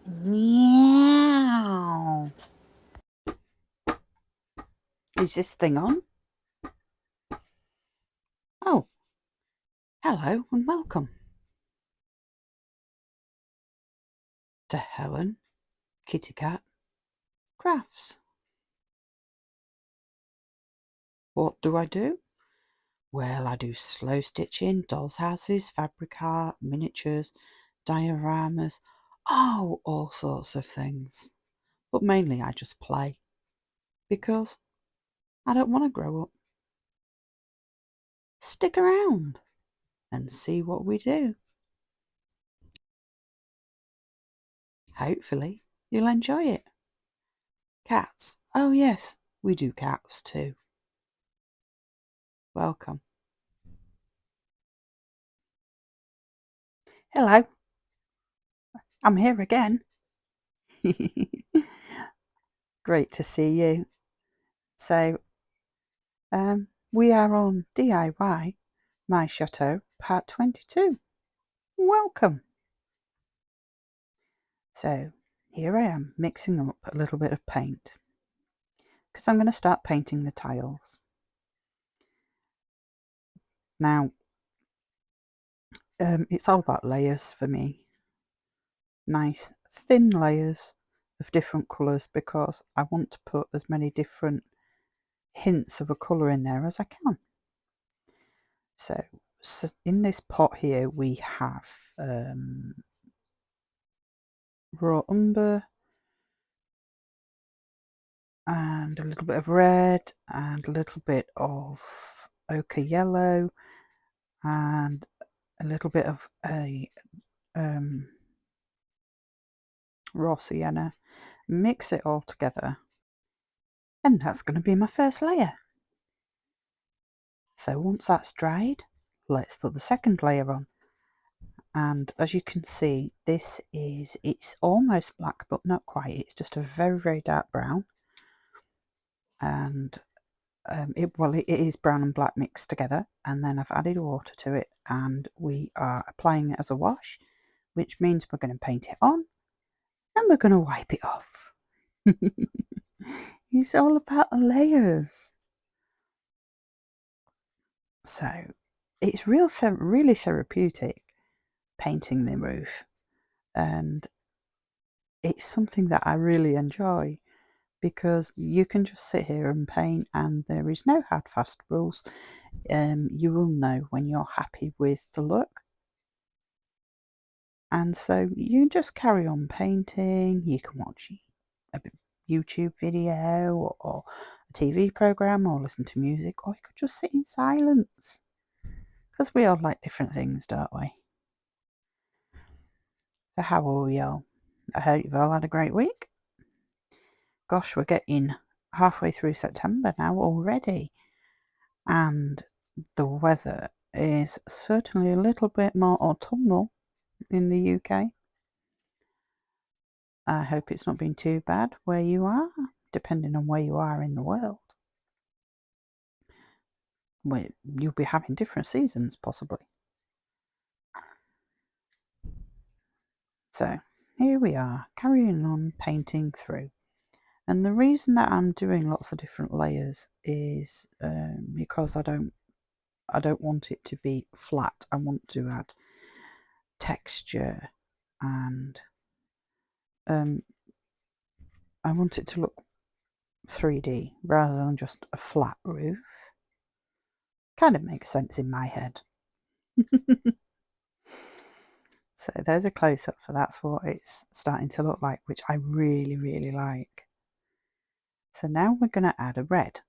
Meow. Is this thing on? Oh, hello and welcome to Helen Kitty Cat Crafts. What do I do? Well, I do slow stitching, dolls' houses, fabric art, miniatures, dioramas, all sorts of things. But mainly I just play because I don't want to grow up. Stick around and see what we do. Hopefully you'll enjoy it. Cats. Oh yes, we do cats too. Welcome. Hello, I'm here again. Great to see you. So, we are on DIY My Chateau Part 22. Welcome. So, here I am mixing up a little bit of paint because I'm going to start painting the tiles. Now, it's all about layers for me. Nice thin layers of different colours because I want to put as many different hints of a colour in there as I can. So in this pot here we have raw umber and a little bit of red and a little bit of ochre yellow and a little bit of a raw sienna. Mix it all together and that's going to be my first layer. So once that's dried, let's put the second layer on. And as you can see, it's almost black but not quite. It's just a very, very dark brown. And it is brown and black mixed together, and then I've added water to it and we are applying it as a wash, which means we're going to paint it on and we're going to wipe it off. It's all about the layers. So it's really therapeutic painting the roof, and it's something that I really enjoy because you can just sit here and paint and there is no hard fast rules. You will know when you're happy with the look, and so you just carry on painting. You can watch a YouTube video or a TV program or listen to music, or you could just sit in silence because we all like different things, don't we? So how are we all? I hope you've all had a great week. Gosh, we're getting halfway through September now already, and the weather is certainly a little bit more autumnal in the UK. I hope it's not been too bad where you are, depending on where you are in the world. Well, you'll be having different seasons, possibly. So, here we are, carrying on painting through. And the reason that I'm doing lots of different layers is because I don't want it to be flat. I want to add texture, and I want it to look 3D rather than just a flat roof. Kind of makes sense in my head. So there's a close-up, so that's what it's starting to look like, which I really, really like. So now we're going to add a red.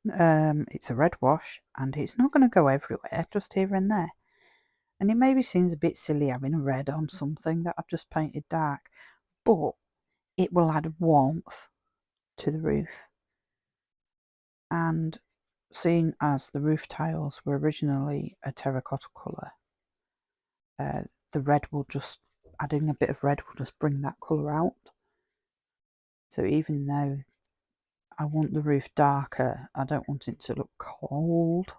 It's a red wash, and it's not going to go everywhere, just here and there. And it maybe seems a bit silly having a red on something that I've just painted dark, but it will add warmth to the roof. And seeing as the roof tiles were originally a terracotta colour, the red will just, adding a bit of red will just bring that colour out. So even though I want the roof darker, I don't want it to look cold.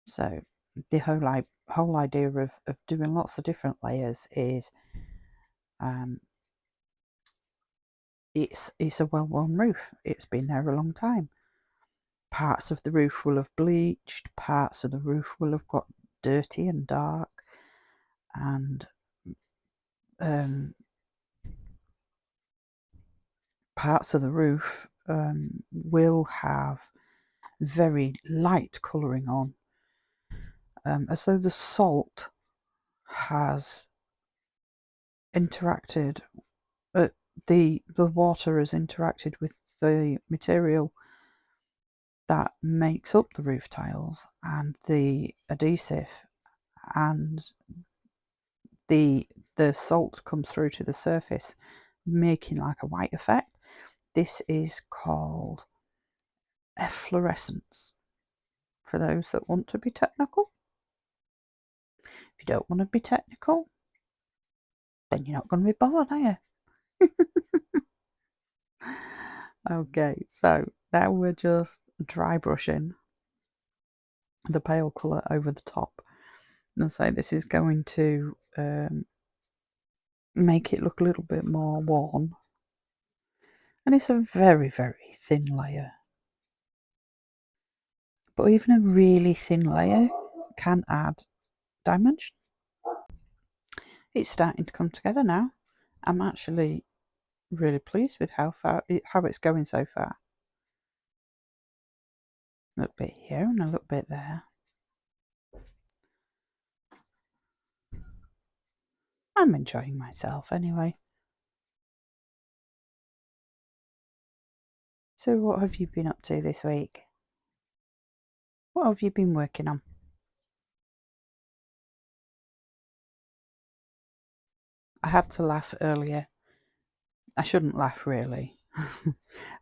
So the whole idea of doing lots of different layers is um, it's a well-worn roof. It's been there a long time. Parts of the roof will have bleached, parts of the roof will have got dirty and dark, and parts of the roof will have very light colouring on, as though the salt has interacted, the water has interacted with the material that makes up the roof tiles and the adhesive, and the salt comes through to the surface, making like a white effect. This is called efflorescence, for those that want to be technical. If you don't want to be technical, then you're not going to be bothered, are you? Okay, so now we're just dry brushing the pale colour over the top. And so this is going to make it look a little bit more worn. And it's a very, very thin layer. But even a really thin layer can add dimension. It's starting to come together now. I'm actually really pleased with how it's going so far. A little bit here and a little bit there. I'm enjoying myself anyway. So what have you been up to this week? What have you been working on? I had to laugh earlier. I shouldn't laugh really.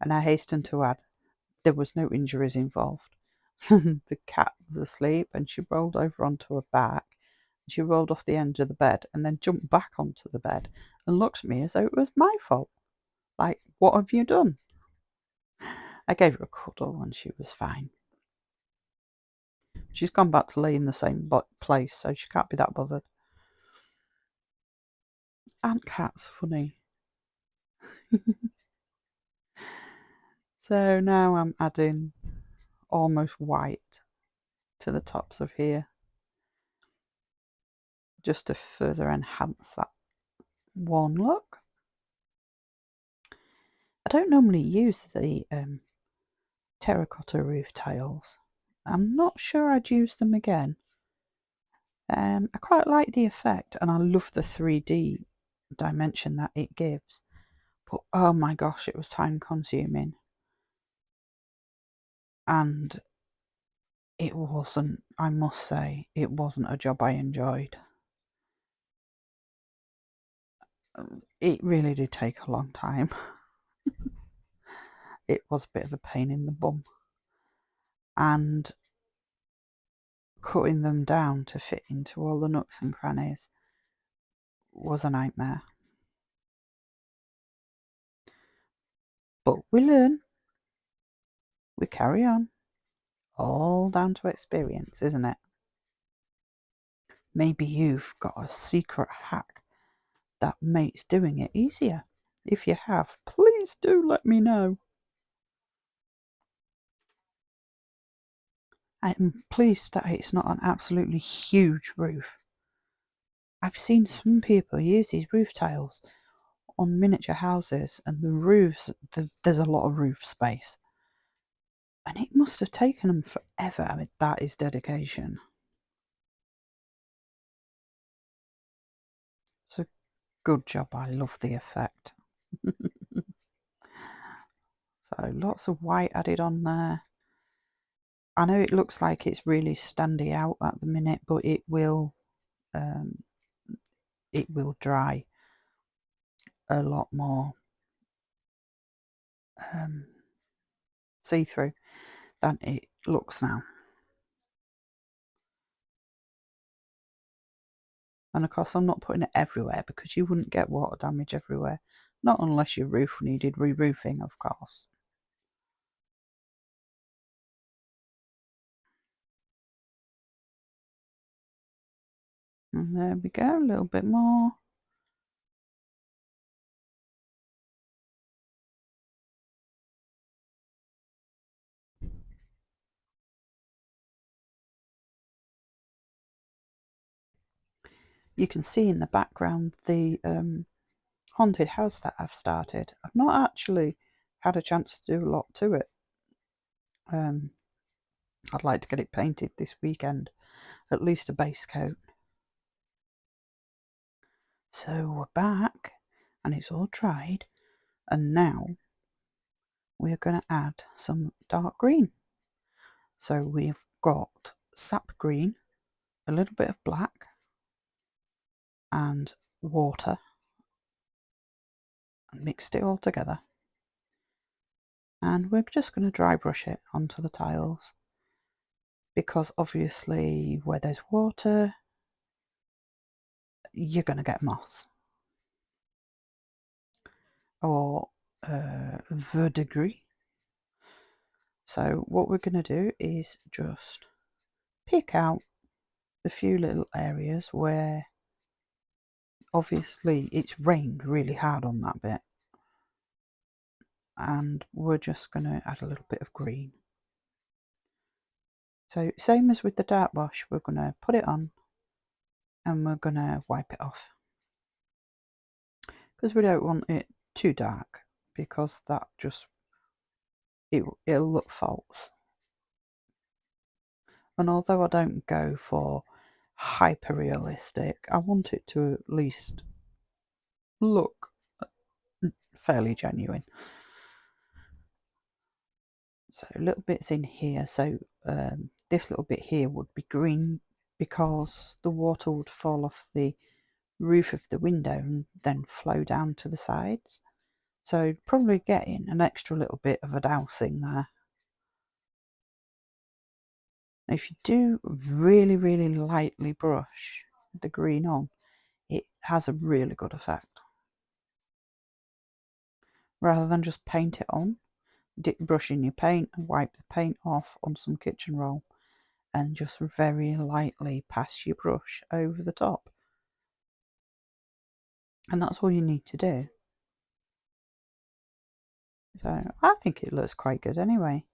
And I hasten to add, there was no injuries involved. The cat was asleep and she rolled over onto her back. She rolled off the end of the bed and then jumped back onto the bed and looked at me as though it was my fault. Like, what have you done? I gave her a cuddle and she was fine. She's gone back to lay in the same place, so she can't be that bothered. And cat's funny. So now I'm adding almost white to the tops of here, just to further enhance that worn look. I don't normally use the terracotta roof tiles. I'm not sure I'd use them again. I quite like the effect and I love the 3D dimension that it gives. But oh my gosh, it was time consuming. And it wasn't, I must say, it wasn't a job I enjoyed. It really did take a long time. It was a bit of a pain in the bum. And cutting them down to fit into all the nooks and crannies was a nightmare. But we learn, we carry on. All down to experience, isn't it? Maybe you've got a secret hack that makes doing it easier. If you have, please do let me know. I'm pleased that it's not an absolutely huge roof. I've seen some people use these roof tiles on miniature houses, and the roofs, there's a lot of roof space. And it must have taken them forever. I mean, that is dedication. So good job. I love the effect. So lots of white added on there. I know it looks like it's really standing out at the minute, but um, it will dry a lot more see-through than it looks now. And of course, I'm not putting it everywhere because you wouldn't get water damage everywhere. Not unless your roof needed re-roofing, of course. And there we go, a little bit more. You can see in the background the haunted house that I've started. I've not actually had a chance to do a lot to it. I'd like to get it painted this weekend, at least a base coat. So we're back, and it's all dried, and now we're going to add some dark green. So we've got sap green, a little bit of black, and water, and mixed it all together. And we're just going to dry brush it onto the tiles, because obviously where there's water, you're going to get moss or verdigris. So what we're going to do is just pick out the few little areas where obviously it's rained really hard on that bit, and we're just going to add a little bit of green. So same as with the dark wash, we're going to put it on and we're going to wipe it off, because we don't want it too dark, because that just it'll look false. And although I don't go for hyper realistic, I want it to at least look fairly genuine. So little bits in here. So this little bit here would be green, because the water would fall off the roof of the window and then flow down to the sides. So probably getting an extra little bit of a dousing there. If you do really, really lightly brush the green on, it has a really good effect. Rather than just paint it on, dip brush in your paint and wipe the paint off on some kitchen roll, and just very lightly pass your brush over the top. And that's all you need to do. So I think it looks quite good anyway.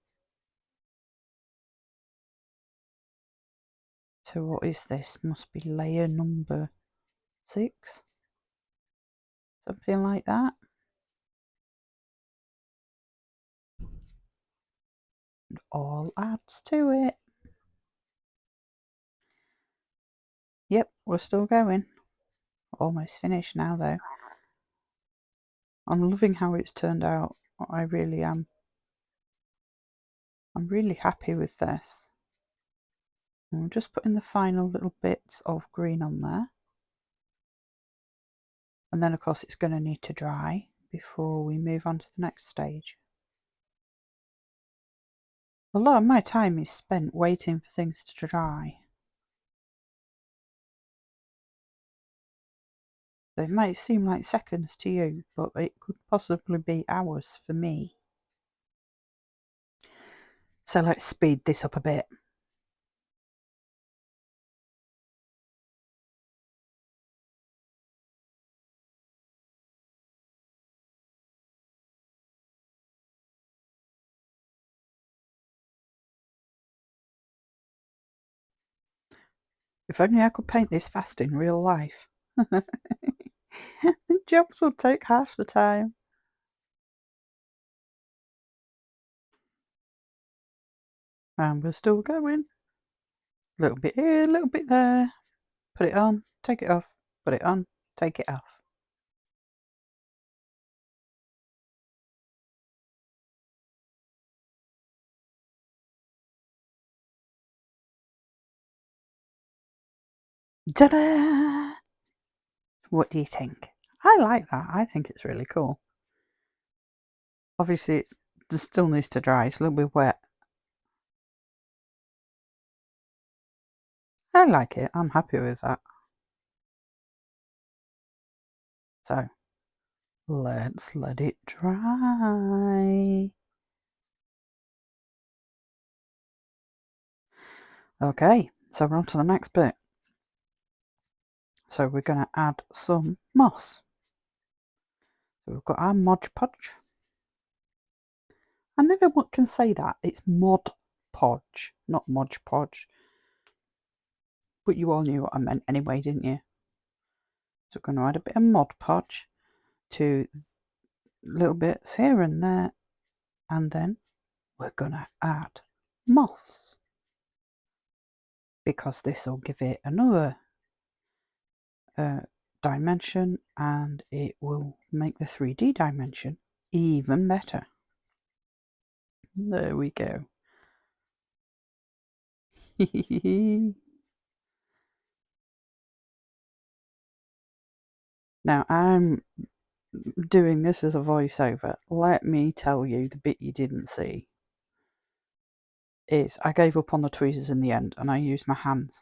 So what is this? Must be layer number 6, something like that. And all adds to it. Yep, we're still going. Almost finished now though. I'm loving how it's turned out. I really am. I'm really happy with this. And we're just putting the final little bits of green on there. And then of course it's going to need to dry before we move on to the next stage. A lot of my time is spent waiting for things to dry. So it might seem like seconds to you, but it could possibly be hours for me. So let's speed this up a bit. If only I could paint this fast in real life. The jobs would take half the time. And we're still going. A little bit here, a little bit there. Put it on, take it off. Put it on, take it off. Ta-da! What do you think? I like that. I think it's really cool. Obviously, it still needs to dry. It's a little bit wet. I like it. I'm happy with that. So, let's let it dry. Okay, so we're on to the next bit. So we're going to add some moss. So we've got our Mod Podge. I never can say that. It's Mod Podge, not Mod Podge. But you all knew what I meant anyway, didn't you? So we're going to add a bit of Mod Podge to little bits here and there. And then we're going to add moss. Because this will give it another dimension, and it will make the 3D dimension even better. There we go. Now I'm doing this as a voiceover. Let me tell you, the bit you didn't see is I gave up on the tweezers in the end and I used my hands.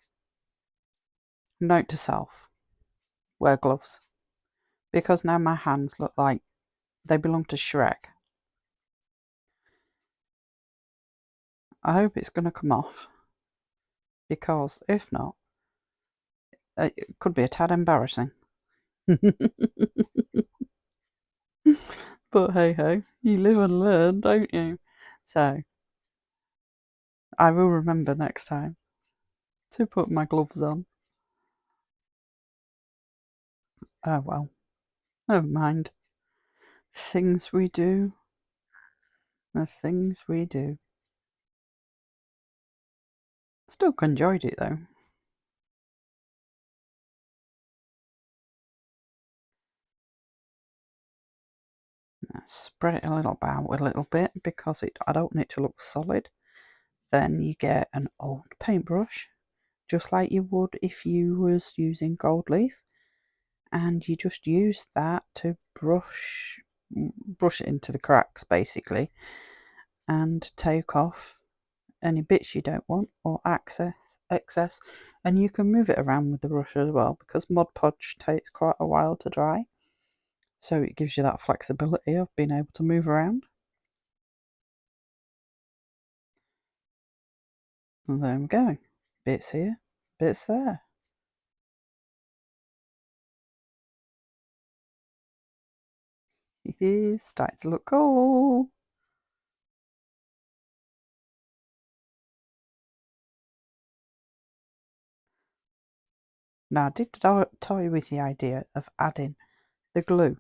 Note to self, wear gloves. Because now my hands look like they belong to Shrek. I hope it's going to come off, because if not, it could be a tad embarrassing. But hey ho, you live and learn, don't you? So, I will remember next time to put my gloves on. Oh well, never mind. Things we do, the things we do. Still enjoyed it though. Spread it a little out a little bit because I don't want it to look solid. Then you get an old paintbrush, just like you would if you was using gold leaf, and you just use that to brush it into the cracks basically, and take off any bits you don't want or excess, and you can move it around with the brush as well, because Mod Podge takes quite a while to dry, so it gives you that flexibility of being able to move around. And there we go. Bits here, bits there. It's starting to look cool. Now, I did toy with the idea of adding the glue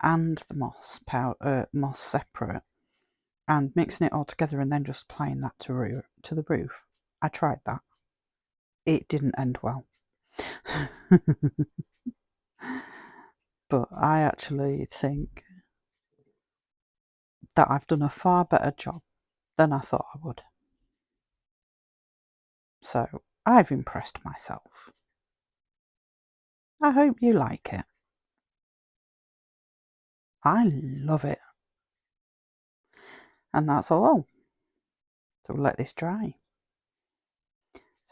and the moss separate, and mixing it all together and then just applying that to the roof. I tried that. It didn't end well. But I actually think that I've done a far better job than I thought I would. So I've impressed myself. I hope you like it. I love it. And that's all. So we'll let this dry.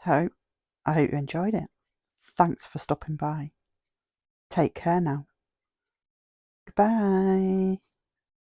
So I hope you enjoyed it. Thanks for stopping by. Take care now. Goodbye.